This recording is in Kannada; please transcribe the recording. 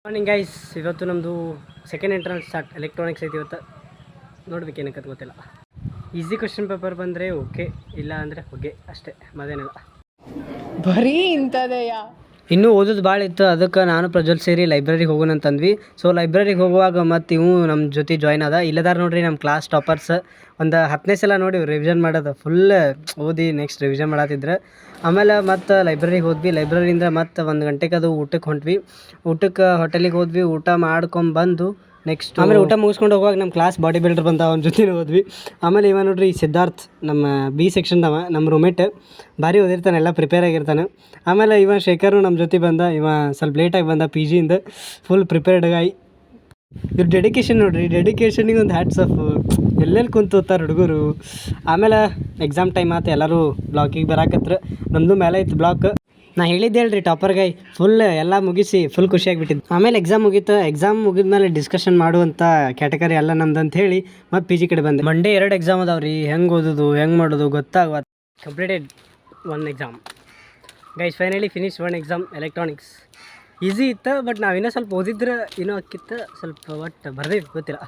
ಮಾರ್ನಿಂಗ್ ಗೈಸ್, ಇವತ್ತು ನಮ್ಮದು ಸೆಕೆಂಡ್ ಎಂಟ್ರನ್ಸ್ ಸ್ಟಾರ್ಟ್ ಎಲೆಕ್ಟ್ರಾನಿಕ್ಸ್ ಐತಿ. ಇವತ್ತು ನೋಡ್ಬೇಕು ಏನಕ್ಕೆ ಗೊತ್ತಿಲ್ಲ. ಈಸಿ ಕ್ವೆಶ್ಚನ್ ಪೇಪರ್ ಬಂದರೆ ಓಕೆ, ಇಲ್ಲ ಅಂದರೆ ಹೋಗೆ ಅಷ್ಟೇ, ಮತ್ತೇನಿಲ್ಲ. ಬರೀ ಇಂಥದೆಯಾ? ಇನ್ನೂ ಓದೋದು ಭಾಳ ಇತ್ತು, ಅದಕ್ಕೆ ನಾನು ಪ್ರಜ್ವಲ್ ಸೇರಿ ಲೈಬ್ರರಿಗೆ ಹೋಗೋಣ ಅಂತಂದ್ವಿ. ಸೊ ಲೈಬ್ರರಿಗೆ ಹೋಗುವಾಗ ಮತ್ತು ಇವು ನಮ್ಮ ಜೊತೆ ಜಾಯ್ನ್ ಅದ. ಇಲ್ಲದಾರ ನೋಡ್ರಿ ನಮ್ಮ ಕ್ಲಾಸ್ ಟಾಪರ್ಸ್. ಒಂದು 10ನೇ ಸಲ ನೋಡಿ ರಿವಿಷನ್ ಮಾಡೋದು, ಫುಲ್ ಓದಿ ನೆಕ್ಸ್ಟ್ ರಿವಿಷನ್ ಮಾಡತ್ತಿದ್ರು. ಆಮೇಲೆ ಮತ್ತು ಲೈಬ್ರರಿಗೆ ಹೋದ್ವಿ. ಲೈಬ್ರರಿಯಿಂದ ಮತ್ತು 1 ಗಂಟೆಗೆ ಅದು ಊಟಕ್ಕೆ ಹೊಂಟ್ವಿ. ಊಟಕ್ಕೆ ಹೋಟೆಲಿಗೆ ಹೋದ್ವಿ. ಊಟ ಮಾಡ್ಕೊಂಬಂದು ನೆಕ್ಸ್ಟ್ ಆಮೇಲೆ ಊಟ ಮುಗಿಸ್ಕೊಂಡು ಹೋಗುವಾಗ ನಮ್ಮ ಕ್ಲಾಸ್ ಬಾಡಿ ಬಿಲ್ಡರ್ ಬಂದ, ಅವ್ನ ಜೊತೆ ಹೋದ್ವಿ. ಆಮೇಲೆ ಇವ ನೋಡ್ರಿ ಸಿದ್ಧಾರ್ಥ್, ನಮ್ಮ ಬಿ ಸೆಕ್ಷನ್ದವ, ನಮ್ಮ ರೂಮೇಟ್. ಭಾರಿ ಓದಿರ್ತಾನೆ, ಎಲ್ಲ ಪ್ರಿಪೇರ್ ಆಗಿರ್ತಾನೆ. ಆಮೇಲೆ ಇವ ಶೇಖರು ನಮ್ಮ ಜೊತೆ ಬಂದ. ಇವ ಸ್ವಲ್ಪ ಲೇಟಾಗಿ ಬಂದ ಪಿ ಜಿಯಿಂದ, ಫುಲ್ ಪ್ರಿಪೇರ್ಡ್ ಆಗಿ. ಇವ್ರ ಡೆಡಿಕೇಶನ್ ನೋಡ್ರಿ, ಡೆಡಿಕೇಶನಿಗೆ ಒಂದು ಹ್ಯಾಟ್ಸ್ ಆಫ್. ಎಲ್ಲೆಲ್ಲಿ ಕುಂತು ಓದ್ತಾರೆ ಹುಡುಗರು. ಆಮೇಲೆ ಎಕ್ಸಾಮ್ ಟೈಮ್ ಆಯ್ತು, ಎಲ್ಲರೂ ಬ್ಲಾಕಿಗೆ ಬರಾಕತ್ರ. ನಮ್ಮದು ಮೇಲೆ ಇತ್ತು ಬ್ಲಾಕ್. ನಾ ಹೇಳಿದ್ದೆ ಹೇಳ್ರಿ ಟಾಪರ್ಗೈ, ಫುಲ್ ಎಲ್ಲ ಮುಗಿಸಿ ಫುಲ್ ಖುಷಿಯಾಗಿಬಿಟ್ಟಿದ್ದು. ಆಮೇಲೆ ಎಕ್ಸಾಮ್ ಮುಗೀತು. ಎಕ್ಸಾಮ್ ಮುಗಿದ್ಮೇಲೆ ಡಿಸ್ಕಷನ್ ಮಾಡುವಂಥ ಕ್ಯಾಟಗರಿ ಎಲ್ಲ ನಮ್ದು ಅಂತ ಹೇಳಿ ಮತ್ತು ಪಿ ಜಿ ಕಡೆ ಬಂದೆ. ಮಂಡೇ 2 ಎಕ್ಸಾಮ್ ಅದಾವ್ರಿ. ಹೆಂಗೆ ಓದೋದು ಹೆಂಗೆ ಮಾಡೋದು ಗೊತ್ತಾಗ. Completed 1 exam guys. Finally finish 1 exam electronics. Easy ಇತ್ತು, ಬಟ್ ನಾವು ಇನ್ನೂ ಸ್ವಲ್ಪ ಓದಿದ್ರೆ ಇನ್ನೂ ಅಕ್ಕಿತ್ತು ಸ್ವಲ್ಪ. ಬಟ್ ಬರ್ದೇ ಗೊತ್ತಿಲ್ಲ.